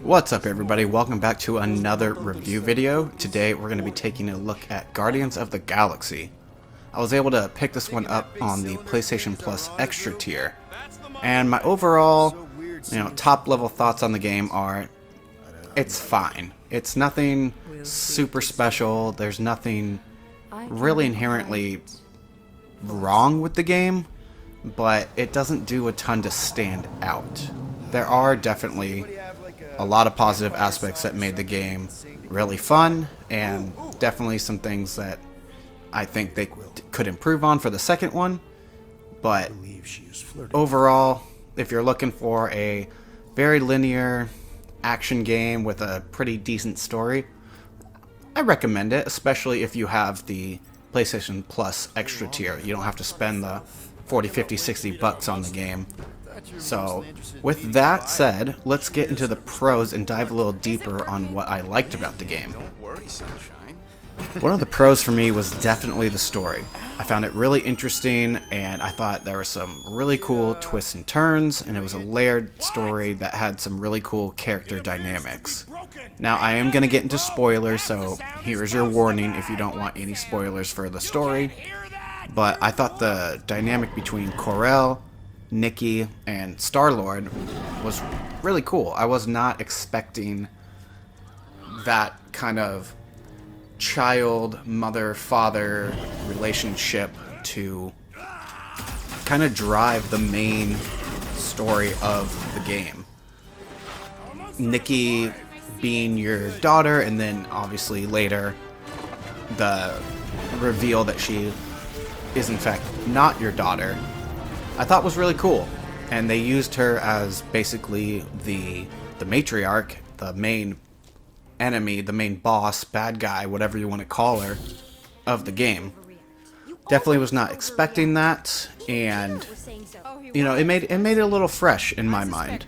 What's up everybody, welcome back to another review video. Today we're going to be taking a look at Guardians of the Galaxy. I was able to pick this one up on the PlayStation Plus Extra tier. And my overall, top level thoughts on the game are, it's fine. It's nothing super special, there's nothing really inherently wrong with the game, but it doesn't do a ton to stand out. There are definitely a lot of positive aspects that made the game really fun, and definitely some things that I think they could improve on for the second one. But overall, if you're looking for a very linear action game with a pretty decent story, I recommend it, especially if you have the PlayStation Plus Extra tier. You don't have to spend the 40, 50, 60 bucks on the game. So, with that said, let's get into the pros and dive a little deeper on what I liked about the game. One of the pros for me was definitely the story. I found it really interesting, and I thought there were some really cool twists and turns, and it was a layered story that had some really cool character dynamics. Now, I am going to get into spoilers, so here's your warning if you don't want any spoilers for the story. But I thought the dynamic between Kor-El, Nikki, and Star-Lord was really cool. I was not expecting that kind of child, mother, father relationship to kind of drive the main story of the game. Nikki being your daughter, and then obviously later the reveal that she is in fact not your daughter, I thought was really cool. And they used her as basically the matriarch, the main enemy, the main boss, bad guy, whatever you want to call her, of the game. Definitely was not expecting that, and it made it a little fresh in my mind.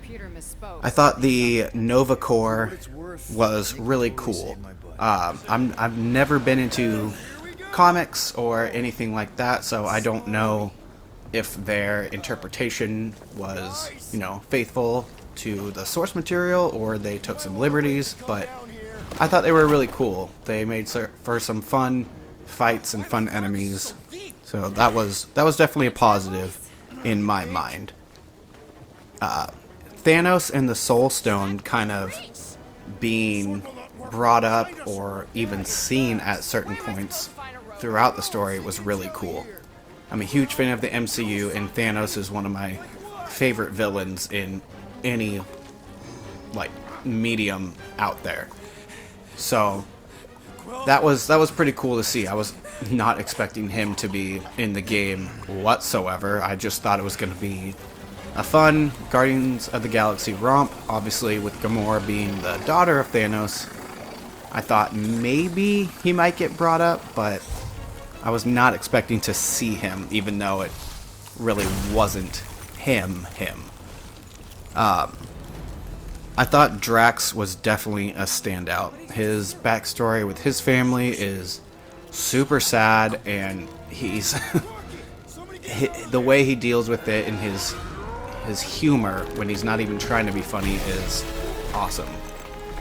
I thought the Nova Corps was really cool. I've never been into comics or anything like that, so I don't know if their interpretation was, faithful to the source material or they took some liberties, but I thought they were really cool. They made for some fun fights and fun enemies, so that was definitely a positive in my mind. Thanos and the Soul Stone kind of being brought up or even seen at certain points throughout the story was really cool. I'm a huge fan of the MCU, and Thanos is one of my favorite villains in any medium out there. So that was pretty cool to see. I was not expecting him to be in the game whatsoever. I just thought it was going to be a fun Guardians of the Galaxy romp. Obviously, with Gamora being the daughter of Thanos, I thought maybe he might get brought up, but I was not expecting to see him, even though it really wasn't him. I thought Drax was definitely a standout. His backstory with his family is super sad, and he's the way he deals with it and his humor when he's not even trying to be funny is awesome.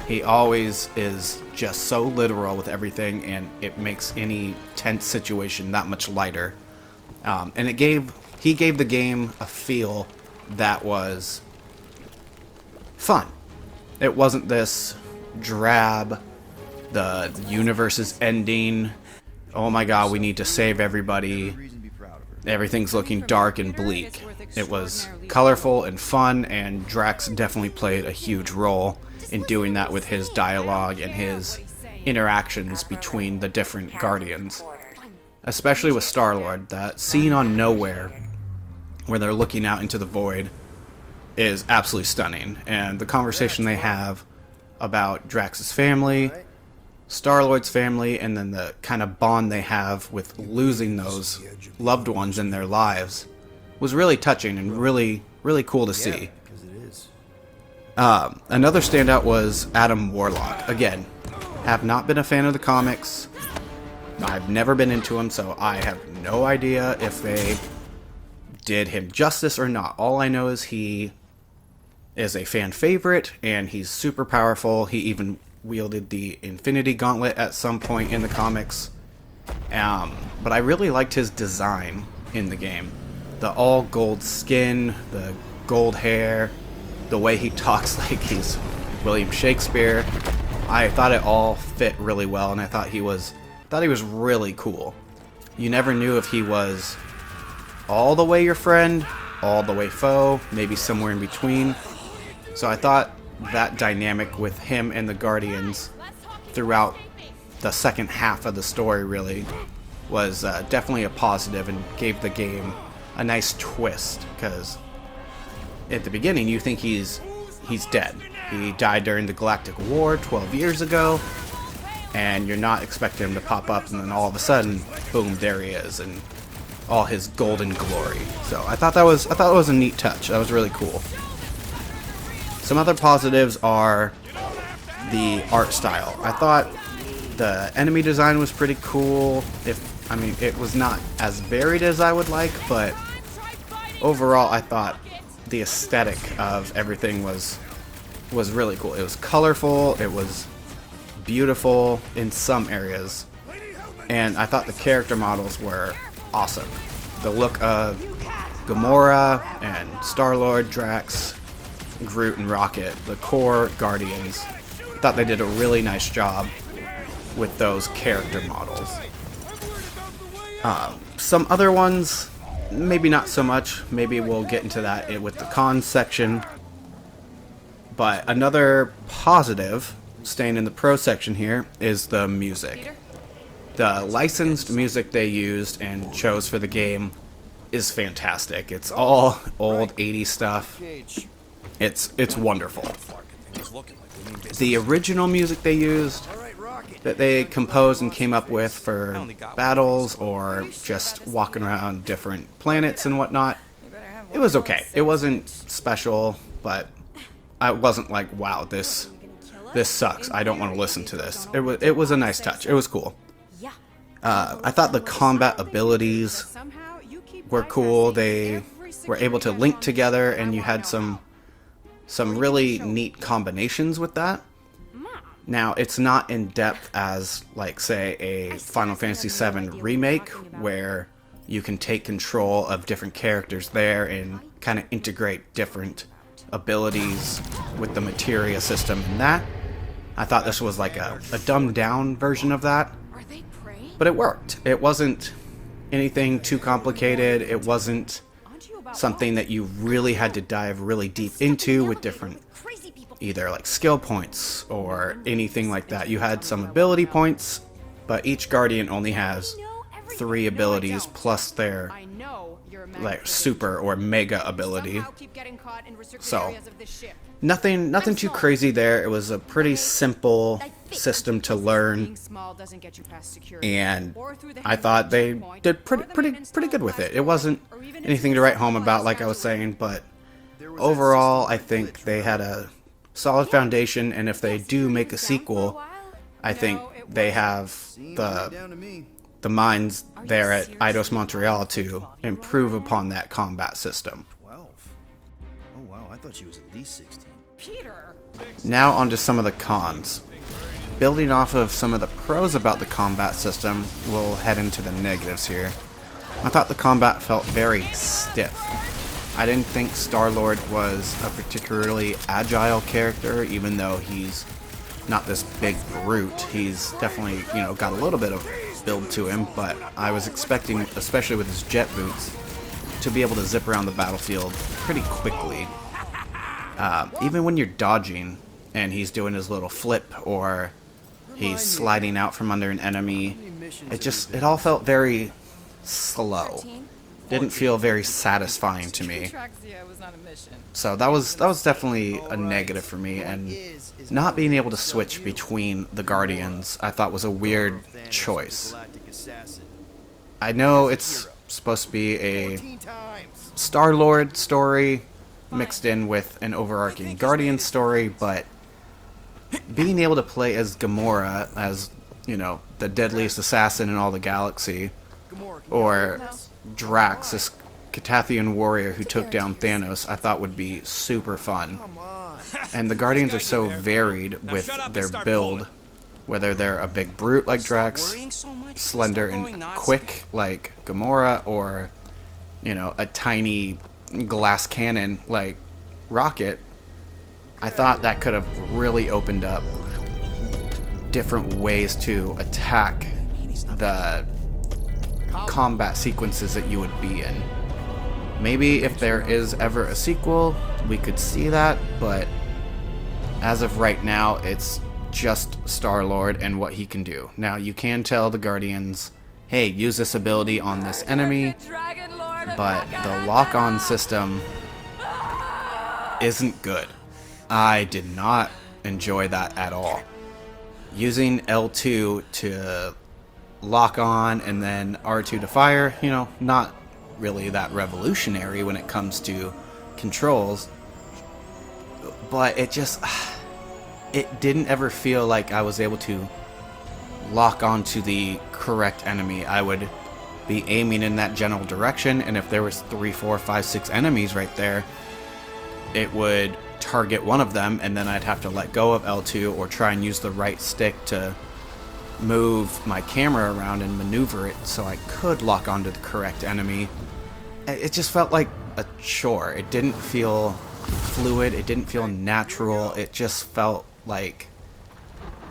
He always is just so literal with everything, and it makes any tense situation that much lighter. And he gave the game a feel that was fun. It wasn't this drab, the universe is ending, oh my god, we need to save everybody, everything's looking dark and bleak. It was colorful and fun, and Drax definitely played a huge role in doing that with his dialogue and his interactions between the different Guardians. Especially with Star-Lord, that scene on Nowhere where they're looking out into the void is absolutely stunning. And the conversation they have about Drax's family, Star-Lord's family, and then the kind of bond they have with losing those loved ones in their lives was really touching and really, really cool to see. Another standout was Adam Warlock. Again, have not been a fan of the comics. I've never been into him, so I have no idea if they did him justice or not. All I know is he is a fan favorite, and he's super powerful. He even wielded the Infinity Gauntlet at some point in the comics. But I really liked his design in the game. The all gold skin, the gold hair, the way he talks like he's William Shakespeare. I thought it all fit really well, and I thought he was really cool. You never knew if he was all the way your friend, all the way foe, maybe somewhere in between. So I thought that dynamic with him and the Guardians throughout the second half of the story really was definitely a positive and gave the game a nice twist, because at the beginning you think he's dead. He died during the Galactic War 12 years ago, and you're not expecting him to pop up, and then all of a sudden, boom, there he is, and all his golden glory. So I thought that was a neat touch. That was really cool. Some other positives are the art style. I thought the enemy design was pretty cool. It was not as varied as I would like, but overall I thought the aesthetic of everything was really cool. It was colorful, it was beautiful in some areas, and I thought the character models were awesome. The look of Gamora and Star-Lord, Drax, Groot, and Rocket, the core Guardians, I thought they did a really nice job with those character models. Some other ones, maybe not so much. Maybe we'll get into that with the cons section. But another positive, staying in the pro section here, is the music. The licensed music they used and chose for the game is fantastic. It's all old 80s stuff. It's wonderful. The original music they used, that they composed and came up with for battles or just walking around different planets and whatnot, it was okay. It wasn't special, but I wasn't like, wow, this sucks. I don't want to listen to this. It was a nice touch. It was cool. I thought the combat abilities were cool. They were able to link together, and you had some really neat combinations with that. Now, it's not in depth as, like, say, a Final Fantasy VII Remake, where you can take control of different characters there and kind of integrate different abilities with the materia system in that. I thought this was like a dumbed down version of that, but it worked. It wasn't anything too complicated. It wasn't something that you really had to dive really deep into with different either like skill points or anything like that. You had some ability points, but each Guardian only has 3 abilities plus their like super or mega ability. So nothing too crazy there. It was a pretty simple system to learn, and I thought they did pretty good with it. It wasn't anything to write home about, like I was saying, but overall I think they had a solid foundation, and if they do make a sequel, I think they have the minds there at Eidos Montreal to improve upon that combat system. 12. Oh wow, I thought she was at least 16. Peter. Now onto some of the cons. Building off of some of the pros about the combat system, we'll head into the negatives here. I thought the combat felt very stiff. I didn't think Star-Lord was a particularly agile character, even though he's not this big brute. He's definitely, got a little bit of build to him, but I was expecting, especially with his jet boots, to be able to zip around the battlefield pretty quickly. Even when you're dodging and he's doing his little flip or he's sliding out from under an enemy, it all felt very slow. Didn't feel very satisfying to me. So that was definitely a negative for me, and not being able to switch between the Guardians I thought was a weird choice. I know it's supposed to be a Star-Lord story mixed in with an overarching Guardian story, but being able to play as Gamora, as, the deadliest assassin in all the galaxy, or Drax, this Catathian warrior who took down Thanos I thought would be super fun. And the Guardians are so varied with their build, whether they're a big brute like Drax, slender and quick like Gamora, or, you know, a tiny glass cannon like Rocket. I thought that could have really opened up different ways to attack the combat sequences that you would be in. Maybe if there is ever a sequel, we could see that, but as of right now, it's just Star-Lord and what he can do. Now, you can tell the Guardians, hey, use this ability on this enemy, but the lock-on system isn't good. I did not enjoy that at all. Using L2 to lock on and then R2 to fire, you know, not really that revolutionary when it comes to controls, but it just, it didn't ever feel like I was able to lock onto the correct enemy. I would be aiming in that general direction, and if there was 3, 4, 5, 6 enemies right there, it would target one of them, and then I'd have to let go of L2 or try and use the right stick to move my camera around and maneuver it so I could lock onto the correct enemy. It just felt like a chore. It didn't feel fluid, it didn't feel natural, it just felt like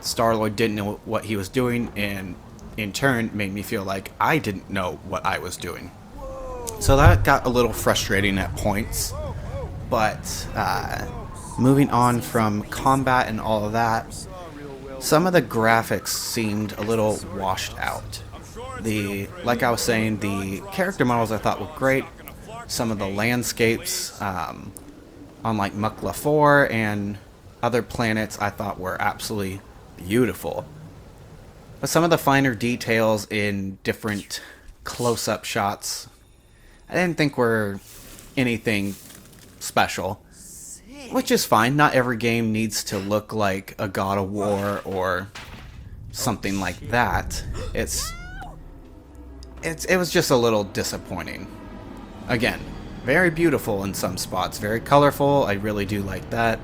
Star-Lord didn't know what he was doing, and in turn made me feel like I didn't know what I was doing. So that got a little frustrating at points, but moving on from combat and all of that, some of the graphics seemed a little washed out. Like I was saying, the character models I thought were great. Some of the landscapes on like Mukla 4 and other planets I thought were absolutely beautiful. But some of the finer details in different close-up shots I didn't think were anything special. Which is fine. Not every game needs to look like a God of War or something like that. It was just a little disappointing. Again, very beautiful in some spots, very colorful. I really do like that,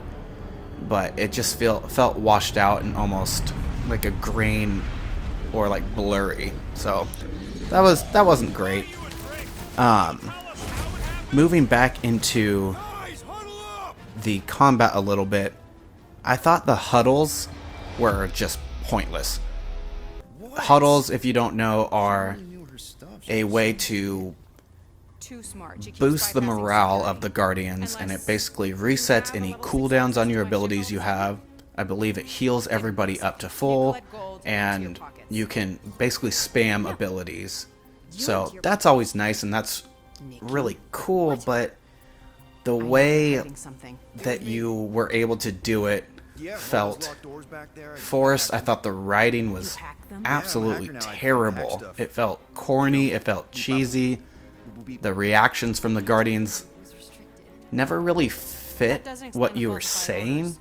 but it just felt washed out and almost like a grain or like blurry. So that wasn't great. Moving back into the combat a little bit, I thought the huddles were just pointless. Huddles, if you don't know, are a way to boost the morale of the Guardians, and it basically resets any cooldowns on your abilities you have. I believe it heals everybody up to full, and you can basically spam abilities. So that's always nice, and that's really cool, but the way that you were able to do it felt forced. I thought the writing was absolutely terrible. It felt corny, it felt cheesy. The reactions from the Guardians never really fit what you were saying.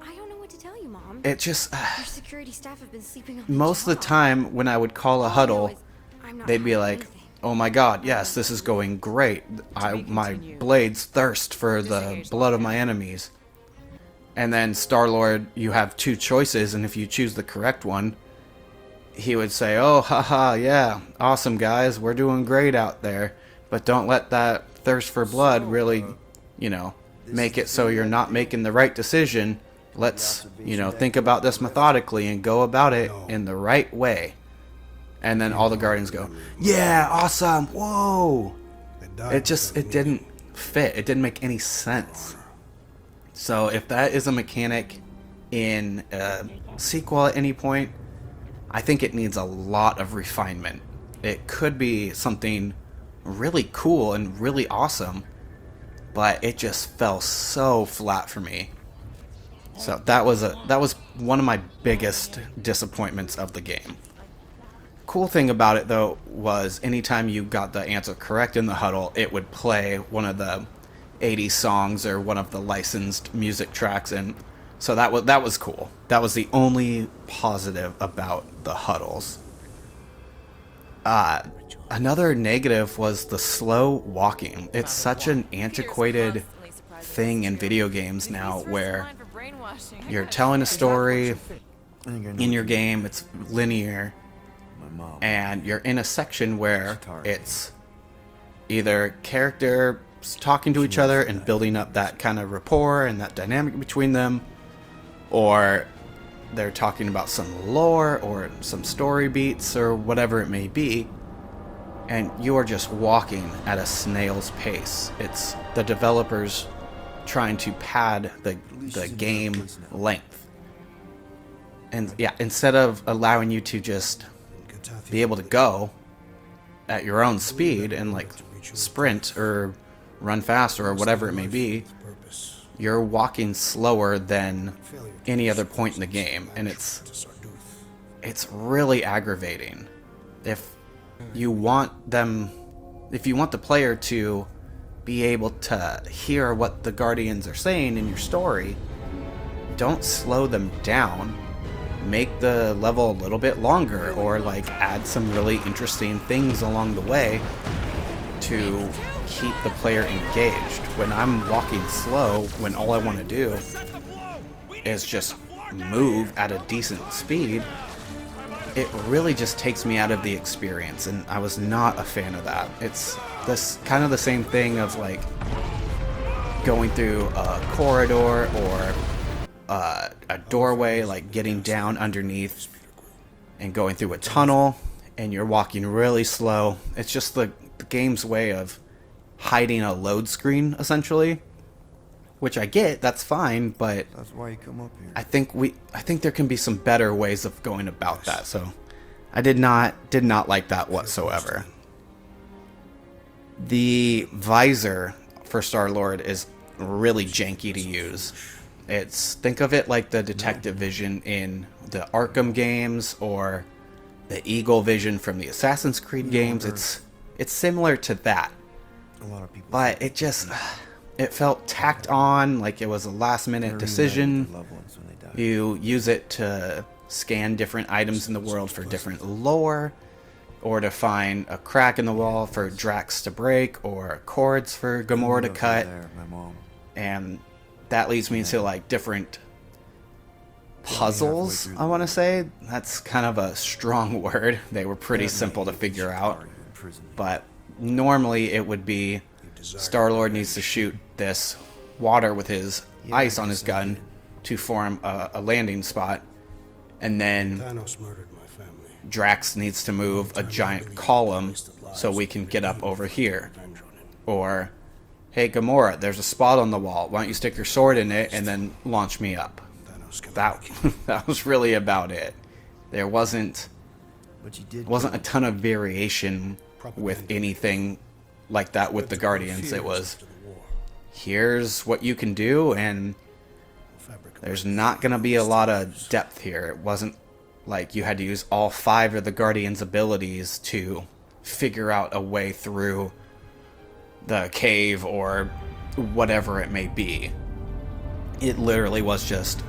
I don't know what to tell you, Mom. It just, Your security staff have been sleeping on the most of the job. time when I would call a huddle, I'm not they'd be hiding like, anything. oh my god, yes, this is going great. My blades thirst for the blood of my enemies. And then Star-Lord, you have two choices, and if you choose the correct one, he would say, oh, haha, yeah, awesome guys, we're doing great out there. But don't let that thirst for blood really, you know, make it so you're not making the right decision. Let's, you know, think about this methodically and go about it in the right way. And then all the Guardians go, yeah, awesome, whoa. It didn't fit. It didn't make any sense. So if that is a mechanic in a sequel at any point, I think it needs a lot of refinement. It could be something really cool and really awesome, but it just fell so flat for me. So that was one of my biggest disappointments of the game. Cool thing about it though was anytime you got the answer correct in the huddle, it would play one of the 80s songs or one of the licensed music tracks, and so that was cool. That was the only positive about the huddles. Another negative was the slow walking. It's such an antiquated thing in video games now where you're telling a story in your game, it's linear, and you're in a section where it's either characters talking to each other and building up that kind of rapport and that dynamic between them, or they're talking about some lore or some story beats or whatever it may be, and you are just walking at a snail's pace. It's the developers trying to pad the game length. And yeah, instead of allowing you to just be able to go at your own speed and like sprint or run faster or whatever it may be, you're walking slower than any other point in the game, and it's really aggravating. If you want the player to be able to hear what the Guardians are saying in your story, don't slow them down. Make the level a little bit longer, or like add some really interesting things along the way to keep the player engaged. When I'm walking slow, when all I want to do is just move at a decent speed, it really just takes me out of the experience, and I was not a fan of that. It's this kind of the same thing of like going through a corridor or a doorway, like getting down underneath and going through a tunnel, and you're walking really slow. It's just the game's way of hiding a load screen, essentially, which I get, that's fine, but That's why you come up here. I think there can be some better ways of going about that. So I did not like that whatsoever. The visor for Star-Lord is really janky to use. Think of it like the detective vision in the Arkham games or the eagle vision from the Assassin's Creed games. It's similar to that, A lot of people but it felt tacked on, like it was a last minute decision. loved ones when they die. You use it to scan different items in the world for different lore, or to find a crack in the wall for Drax to break, or chords for Gamora to cut. There, my mom. And that leads me to like different puzzles, I want to say. That's kind of a strong word. They were pretty simple to figure out. But normally it would be Star-Lord needs to shoot this water with his ice on his gun to form a landing spot, and then Thanos murdered my family. Drax needs to move a giant column so we can get up over here. Or, hey Gamora, there's a spot on the wall. Why don't you stick your sword in it and then launch me up? That was really about it. There wasn't a ton of variation with anything like that with the Guardians. It was, here's what you can do, and there's not going to be a lot of depth here. It wasn't like you had to use all 5 of the Guardians' abilities to figure out a way through the cave or whatever it may be. It literally was just,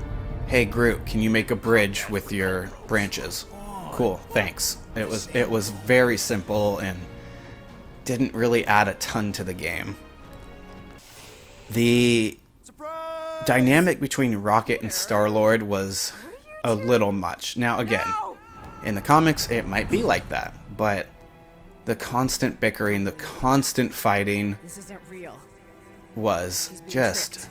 hey Groot, can you make a bridge with your branches? Cool, thanks. It was very simple and didn't really add a ton to the game. The dynamic between Rocket and Star-Lord was a little much. Now again, in the comics it might be like that, but the constant bickering, the constant fighting was just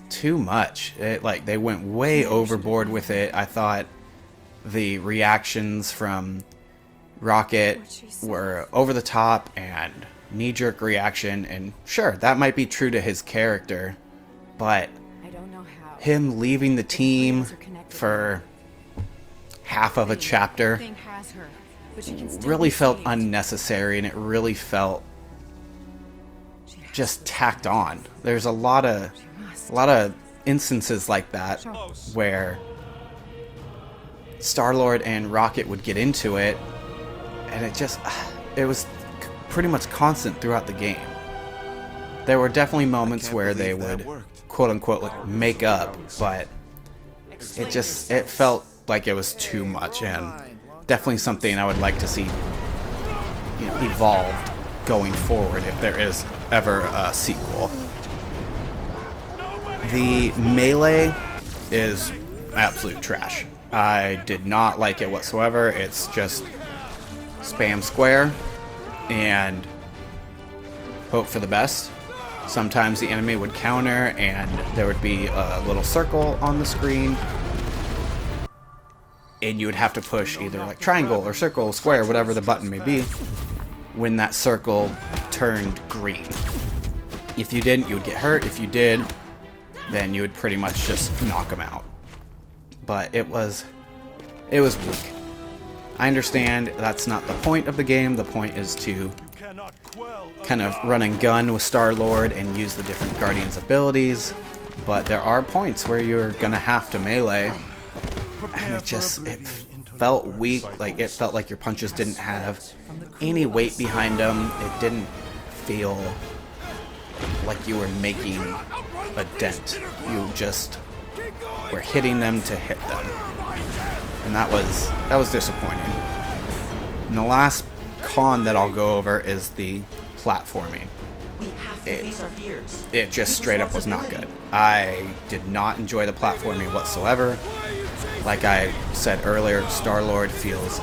too much. They went way overboard with it. I thought the reactions from Rocket were over the top and knee-jerk reaction, and sure, that might be true to his character, but him leaving the team for half of a chapter really felt unnecessary, and it really felt just tacked on. There's a lot of instances like that where Star-Lord and Rocket would get into it, and it was pretty much constant throughout the game. There were definitely moments where they would quote-unquote like make up, but it felt like it was too much, and definitely something I would like to see evolved going forward if there is ever a sequel. The melee is absolute trash. I did not like it whatsoever. It's just spam square and hope for the best. Sometimes the enemy would counter and there would be a little circle on the screen, and you would have to push either like triangle or circle, square, whatever the button may be, when that circle turned green. If you didn't, you would get hurt. If you did, then you would pretty much just knock them out. But it was weak. I understand that's not the point of the game. The point is to kind of run and gun with Star-Lord and use the different Guardians abilities, but there are points where you're gonna have to melee, and it felt weak. Like, it felt like your punches didn't have any weight behind them. It didn't feel like you were making a dent. You just were hitting them to hit them, and that was disappointing. And the last con that I'll go over is the platforming. It just straight up was not good. I did not enjoy the platforming whatsoever. Like I said earlier, Star-Lord feels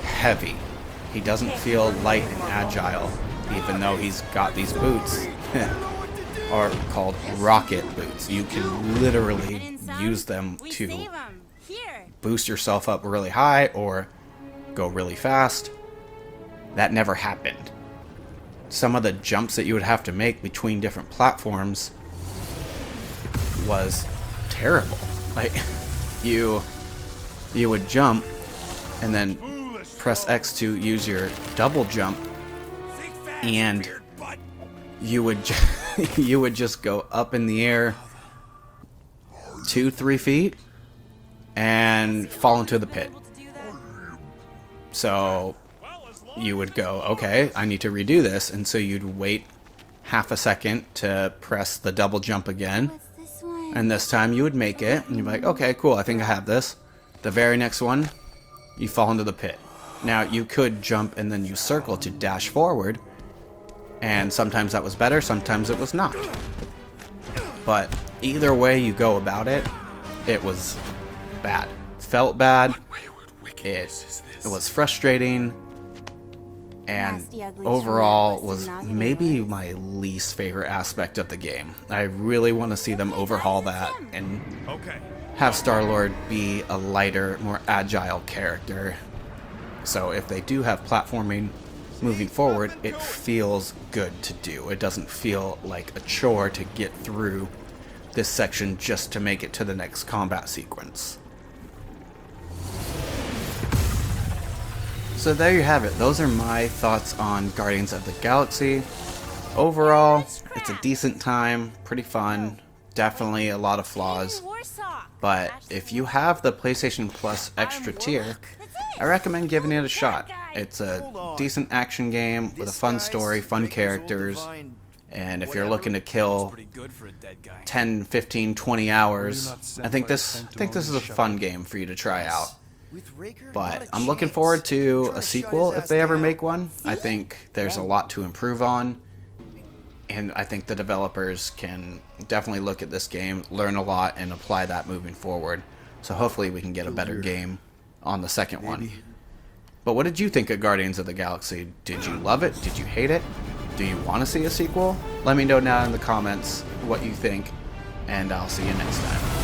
heavy. He doesn't feel light and agile, even though he's got these boots. Are called rocket boots. You can literally use them to boost yourself up really high or go really fast. That never happened. Some of the jumps that you would have to make between different platforms was terrible. Like, you would jump and then press X to use your double jump, and you would just go up in the air 2-3 feet and fall into the pit. So you would go, okay, I need to redo this, and so you'd wait half a second to press the double jump again, and this time you would make it, and you'd be like, okay, cool, I think I have this. The very next one, you fall into the pit. Now, you could jump and then you circle to dash forward, and sometimes that was better, sometimes it was not. But either way you go about it, it was bad. Felt bad, it was frustrating, and overall was maybe my least favorite aspect of the game. I really want to see them overhaul that and have Star-Lord be a lighter, more agile character. So if they do have platforming moving forward, it feels good to do. It doesn't feel like a chore to get through this section just to make it to the next combat sequence. So there you have it. Those are my thoughts on Guardians of the Galaxy. Overall, it's a decent time, pretty fun, definitely a lot of flaws. But if you have the PlayStation Plus extra tier, I recommend giving it a shot. It's a decent action game with a fun story, fun characters, and if you're looking to kill 10, 15, 20 hours, I think this is a fun game for you to try out. But I'm looking forward to a sequel if they ever make one. I think there's a lot to improve on, and I think the developers can definitely look at this game, learn a lot, and apply that moving forward. So hopefully we can get a better game on the second one. But what did you think of Guardians of the Galaxy? Did you love it? Did you hate it? Do you want to see a sequel? Let me know down in the comments what you think, and I'll see you next time.